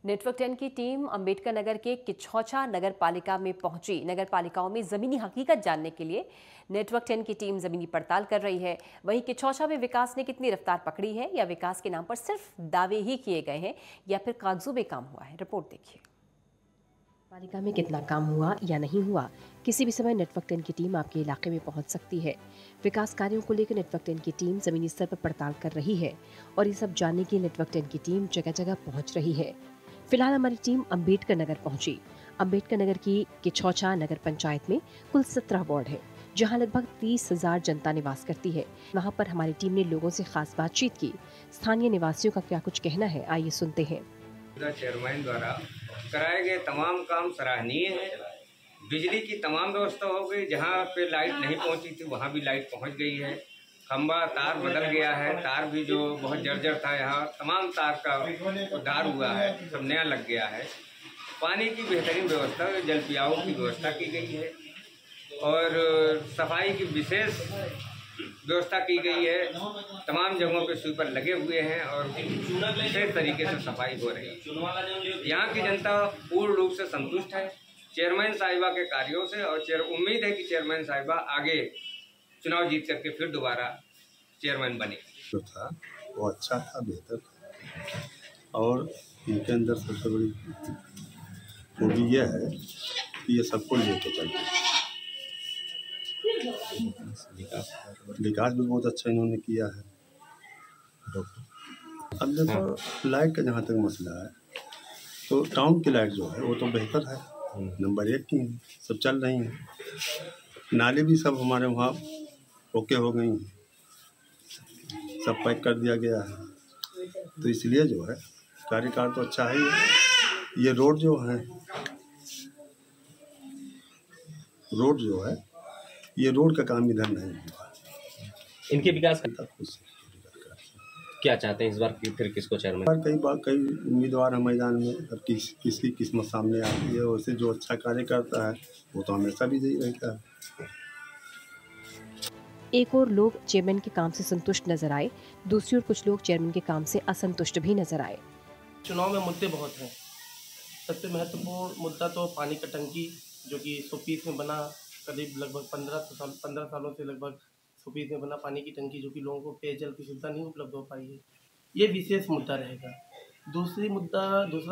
Network 10 की team Ambedkar Nagar के किछौछा नगर पालिका में पहुंची। नगर पालिकाओं में जमीनी हकीकत जानने के लिए नेटवर्क 10 की टीम जमीनी पड़ताल कर रही है। वहीं किछौछा में विकास ने कितनी रफ्तार पकड़ी है, या विकास के नाम पर सिर्फ दावे ही किए गए हैं, या फिर कागजों में काम हुआ है। रिपोर्ट देखिए। पालिका में कितना काम हुआ या नहीं हुआ, किसी भी समय नेटवर्क 10 की टीम आपके इलाके में पहुंच सकती है। विकास कार्यों को लेकर नेटवर्क 10 की टीम जमीनी स्तर पर पड़ताल कर रही है और ये सब जानने के लिए नेटवर्क 10 की टीम जगह जगह पहुंच रही है। फिलहाल हमारी टीम अंबेडकर नगर पहुंची। अंबेडकर नगर की किछौछा नगर पंचायत में कुल 17 वार्ड है, जहां लगभग 30,000 जनता निवास करती है। वहां पर हमारी टीम ने लोगों से खास बातचीत की। स्थानीय निवासियों का क्या कुछ कहना है, आइए सुनते हैं। चेयरमैन द्वारा कराए गए तमाम काम सराहनीय है। बिजली की तमाम व्यवस्था हो गई, जहाँ पे लाइट नहीं पहुँची थी वहाँ भी लाइट पहुँच गई है। खंबा तार बदल गया है, तार भी जो बहुत जर्जर था यहाँ तमाम तार का उद्धार हुआ है, सब नया लग गया है। पानी की बेहतरीन व्यवस्था, जल पियाओं की व्यवस्था की गई है और सफाई की विशेष व्यवस्था की गई है। तमाम जगहों पे स्वीपर लगे हुए हैं और विशेष तरीके से सफाई हो रही है। यहाँ की जनता पूर्ण रूप से संतुष्ट है चेयरमैन साहिबा के कार्यों से और उम्मीद है कि चेयरमैन साहिबा आगे चुनाव जीत करके फिर दोबारा चेयरमैन बने। जो था वो अच्छा था, बेहतर था और इनके अंदर सबसे बड़ी खूबी यह है कि ये सबको लेके चलते हैं। विकास भी बहुत अच्छा इन्होंने किया है। अब देखो लाइट का जहाँ तक मसला है तो टाउन की लाइट जो है वो तो बेहतर है, नंबर 1 की है, सब चल रही हैं। नाले भी सब हमारे वहाँ ओके हो गई हैं, सब पैक कर दिया गया है। तो इसलिए जो है कार्यकाल तो अच्छा है। ये रोड जो है ये रोड का काम इधर नहीं हुआ। इनके विकास का क्या चाहते हैं इस बार फिर किसको चेयरमैन? कई उम्मीदवार हैं मैदान में, अब किसकी किस्मत सामने आती है। वैसे जो अच्छा कार्य करता है वो तो हमेशा भी यही रहता है। एक और लोग चेयरमैन के काम से संतुष्ट नजर आए, दूसरी ओर कुछ लोग चेयरमैन के काम से असंतुष्ट भी नजर आए। चुनाव में मुद्दे बहुत हैं। सबसे महत्वपूर्ण मुद्दा तो पानी का टंकी, जो कि 120 में बना, करीब लगभग 15 सालों से लगभग 120 में बना पानी की टंकी, जो कि लोगों को पेयजल की सुविधा नहीं उपलब्ध हो पाई है। ये विशेष मुद्दा रहेगा। दूसरा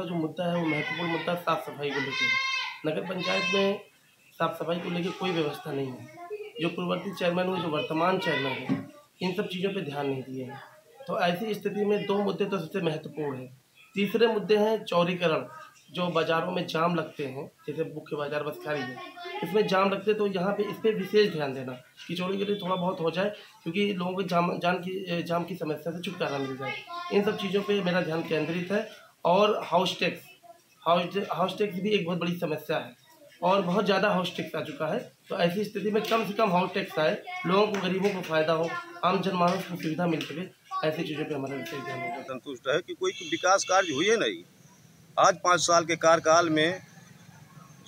जो मुद्दा है वो महत्वपूर्ण मुद्दा साफ़ सफाई को लेकर। नगर पंचायत में साफ़ सफाई को लेकर कोई व्यवस्था नहीं है। जो पूर्ववर्ती चेयरमैन हुए, जो वर्तमान चेयरमैन है, इन सब चीज़ों पे ध्यान नहीं दिए हैं। तो ऐसी स्थिति में 2 मुद्दे तो सबसे महत्वपूर्ण हैं। तीसरे मुद्दे हैं चौड़ीकरण। जो बाज़ारों में जाम लगते हैं, जैसे मुख्य बाज़ार बसखारी है, इसमें जाम लगते हैं, तो यहाँ पे इस पर विशेष ध्यान देना कि चौड़ीकरण थोड़ा बहुत हो जाए, क्योंकि लोगों को जाम की समस्या से छुटकारा मिल जाए। इन सब चीज़ों पे मेरा ध्यान केंद्रित है। और हाउस टैक्स भी एक बहुत बड़ी समस्या है और बहुत ज़्यादा हाउस टैक्स आ चुका है। तो ऐसी स्थिति में कम से कम हाउस टैक्स आए, लोगों को, गरीबों को फ़ायदा हो, आम जनमानस को सुविधा मिल सके, ऐसी चीज़ों पे हमारा विशेष ध्यान होगा। संतुष्ट है कि कोई विकास कार्य हुए नहीं। आज 5 साल के कार्यकाल में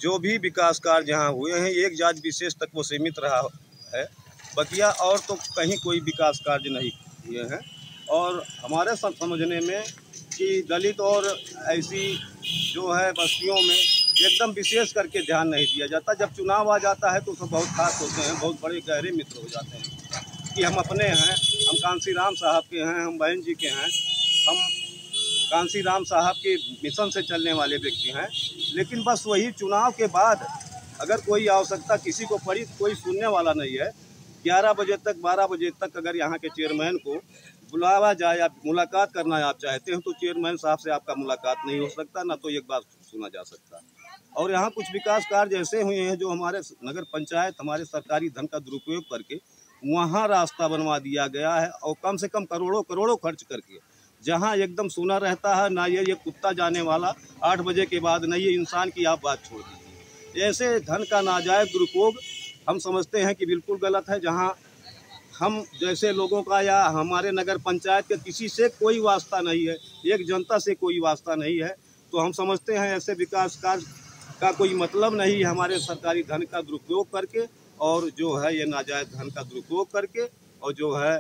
जो भी विकास कार्य जहाँ हुए हैं, एक जाति विशेष तक वो सीमित रहा है, बकिया और तो कहीं कोई विकास कार्य नहीं हुए हैं। और हमारे समझने में कि दलित और ऐसी जो है बस्तियों में एकदम विशेष करके ध्यान नहीं दिया जाता। जब चुनाव आ जाता है तो सब बहुत खास होते हैं, बहुत बड़े गहरे मित्र हो जाते हैं कि हम अपने हैं, हम कांसी राम साहब के हैं, हम बहन जी के हैं, हम कांसी राम साहब के मिशन से चलने वाले व्यक्ति हैं। लेकिन बस वही चुनाव के बाद अगर कोई आवश्यकता किसी को पड़ी, कोई सुनने वाला नहीं है। 11 बजे तक 12 बजे तक अगर यहाँ के चेयरमैन को बुलावा जाए या मुलाकात करना आप चाहते हैं तो चेयरमैन साहब से आपका मुलाकात नहीं हो सकता, ना तो एक बार सुना जा सकता। और यहाँ कुछ विकास कार्य ऐसे हुए हैं जो हमारे नगर पंचायत हमारे सरकारी धन का दुरुपयोग करके वहाँ रास्ता बनवा दिया गया है, और कम से कम करोड़ों खर्च करके, जहाँ एकदम सूना रहता है, ना ये कुत्ता जाने वाला 8 बजे के बाद, ना ये इंसान की आप बात छोड़ दीजिए। ऐसे धन का नाजायज दुरुपयोग हम समझते हैं कि बिल्कुल गलत है। जहाँ हम जैसे लोगों का या हमारे नगर पंचायत के किसी से कोई वास्ता नहीं है, एक जनता से कोई वास्ता नहीं है, तो हम समझते हैं ऐसे विकास कार्य का कोई मतलब नहीं है। हमारे सरकारी धन का दुरुपयोग करके और जो है ये नाजायज धन का दुरुपयोग करके और जो है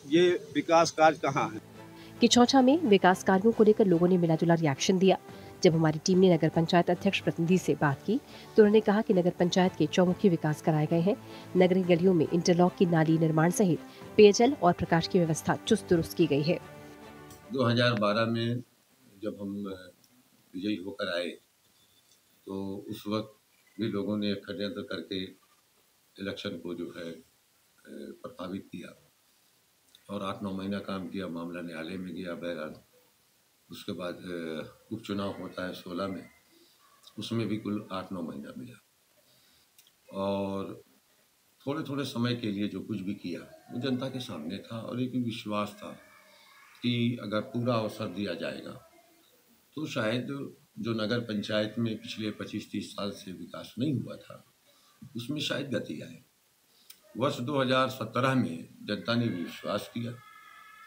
ये विकास कार्य कहाँ है। किछौछा में विकास कार्यों को लेकर लोगों ने मिलाजुला रिएक्शन दिया। जब हमारी टीम ने नगर पंचायत अध्यक्ष प्रतिनिधि से बात की तो उन्होंने कहा कि नगर पंचायत के चौमुखी विकास कराए गए हैं। नगरीय गलियों में इंटरलॉक की नाली निर्माण सहित पेयजल और प्रकाश की व्यवस्था चुस्त दुरुस्त की गई है। 2012 में जब हम विजयी होकर आए तो उस वक्त भी लोगों ने षड्यंत्र करके इलेक्शन को जो है प्रभावित किया और 8-9 महीना काम किया। मामला न्यायालय में गया। बहरहाल उसके बाद उपचुनाव होता है 16 में, उसमें भी कुल 8-9 महीना मिला और थोड़े थोड़े समय के लिए जो कुछ भी किया वो जनता के सामने था और एक विश्वास था कि अगर पूरा अवसर दिया जाएगा तो शायद जो नगर पंचायत में पिछले 25-30 साल से विकास नहीं हुआ था उसमें शायद गति आए। वर्ष 2017 में जनता ने भी विश्वास किया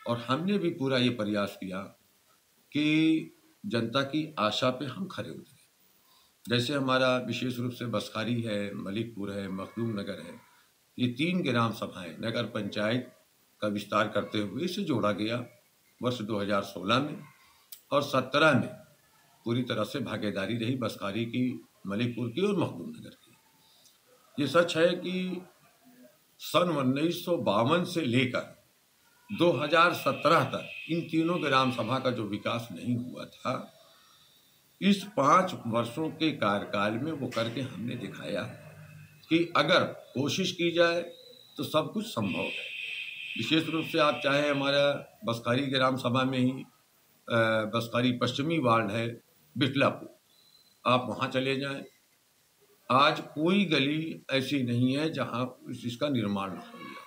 और हमने भी पूरा ये प्रयास किया कि जनता की आशा पे हम खरे उतरे। जैसे हमारा विशेष रूप से बसखारी है, मलिकपुर है, मखदूम नगर है, ये 3 ग्राम सभाएं नगर पंचायत का विस्तार करते हुए इसे जोड़ा गया वर्ष 2016 में और 17 में पूरी तरह से भागीदारी रही बसखारी की, मलिकपुर की और मखदूम नगर की। ये सच है कि सन 1952 से लेकर 2017 तक इन तीनों ग्राम सभा का जो विकास नहीं हुआ था, इस 5 वर्षों के कार्यकाल में वो करके हमने दिखाया कि अगर कोशिश की जाए तो सब कुछ संभव है। विशेष रूप से आप चाहे हमारा बसखारी ग्राम सभा में ही बसखारी पश्चिमी वार्ड है बिटलापुर, आप वहाँ चले जाएं, आज कोई गली ऐसी नहीं है जहाँ इसका निर्माण न हो गया।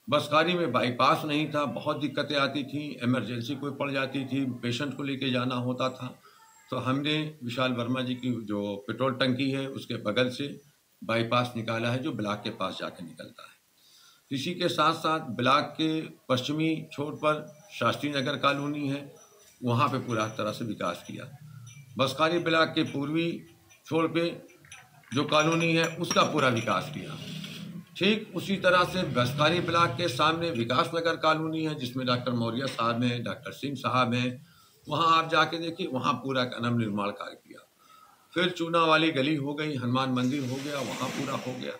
बसखारी में बाईपास नहीं था, बहुत दिक्कतें आती थी, इमरजेंसी कोई पड़ जाती थी, पेशेंट को लेके जाना होता था, तो हमने विशाल वर्मा जी की जो पेट्रोल टंकी है उसके बगल से बाईपास निकाला है जो ब्लॉक के पास जाके निकलता है। इसी के साथ साथ ब्लॉक के पश्चिमी छोर पर शास्त्री नगर कॉलोनी है, वहाँ पे पूरा तरह से विकास किया। बसखारी ब्लॉक के पूर्वी छोर पे जो कॉलोनी है उसका पूरा विकास किया। ठीक उसी तरह से बसखारी ब्लॉक के सामने विकास नगर कॉलोनी है जिसमें डॉक्टर मौर्य साहब हैं, डॉक्टर सिंह साहब हैं, वहाँ आप जाके देखिए, वहाँ पूरा का निर्माण कार्य किया। फिर चूना वाली गली हो गई, हनुमान मंदिर हो गया, वहाँ पूरा हो गया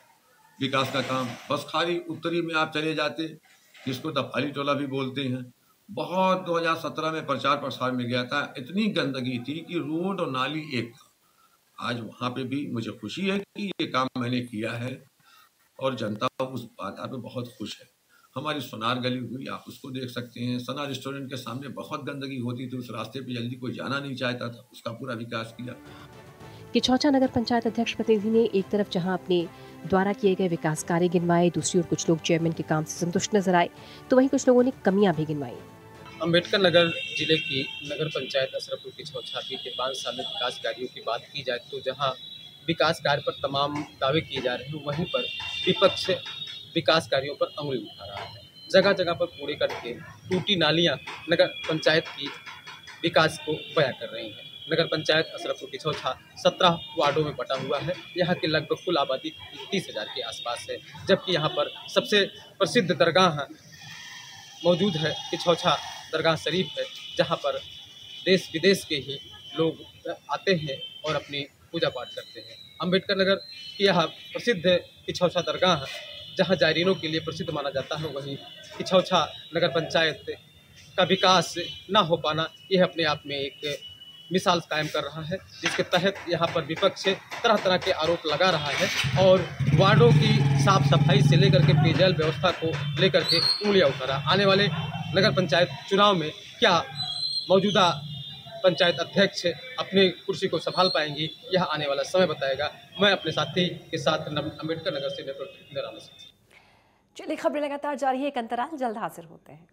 विकास का काम। बसखारी उत्तरी में आप चले जाते, जिसको दफाली टोला भी बोलते हैं, बहुत 2017 में प्रचार प्रसार में गया था, इतनी गंदगी थी कि रोड और नाली एक था। आज वहाँ पे भी मुझे खुशी है कि ये काम मैंने किया है और जनता उस बात पे बहुत खुश है। हमारी सोनार गली हुई, आप उसको देख सकते हैं, सना रेस्टोरेंट के सामने बहुत गंदगी होती थी, उस रास्ते पे जल्दी कोई जाना नहीं चाहता था, उसका पूरा विकास किया। किछौछा नगर पंचायत अध्यक्ष प्रतिनिधि ने एक तरफ जहां अपने द्वारा किए गए विकास कार्य गिनवाए, दूसरी ओर कुछ लोग चेयरमैन के काम से संतुष्ट नजर आए, तो वहीं कुछ लोगों ने कमियां भी गिनवाई। अम्बेडकर नगर जिले की नगर पंचायत अशरफपुर किछौछा के 5 साल में विकास कार्यों की बात की जाए तो जहां विकास कार्य पर तमाम दावे किए जा रहे हैं, वहीं पर विपक्ष विकास कार्यों पर अंगुली उठा रहा है। जगह जगह पर कूड़े करके टूटी नालियां नगर पंचायत की विकास को बयां कर रही हैं। नगर पंचायत अशरफपुर किछौछा 17 वार्डों में बटा हुआ है। यहाँ की लगभग कुल आबादी 30,000 के आसपास है, जबकि यहाँ पर सबसे प्रसिद्ध दरगाह मौजूद है, किछौछा दरगाह शरीफ है, जहाँ पर देश विदेश के ही लोग आते हैं और अपनी पूजा पाठ करते हैं। अम्बेडकर नगर की यह प्रसिद्ध किछौछा दरगाह जहाँ जायरीनों के लिए प्रसिद्ध माना जाता है, वहीं किछौछा नगर पंचायत का विकास ना हो पाना यह अपने आप में एक मिसाल कायम कर रहा है, जिसके तहत यहाँ पर विपक्ष तरह तरह के आरोप लगा रहा है और वार्डों की साफ सफाई से लेकर के पेयजल व्यवस्था को लेकर के उंगलियां उठा रहा है। आने वाले नगर पंचायत चुनाव में क्या मौजूदा पंचायत अध्यक्ष अपनी कुर्सी को संभाल पाएंगी, यह आने वाला समय बताएगा। मैं अपने साथी के साथ अम्बेडकर नगर से नेटवर्क। चलिए, खबरें लगातार जारी है, एक अंतराल, जल्द हाजिर होते हैं।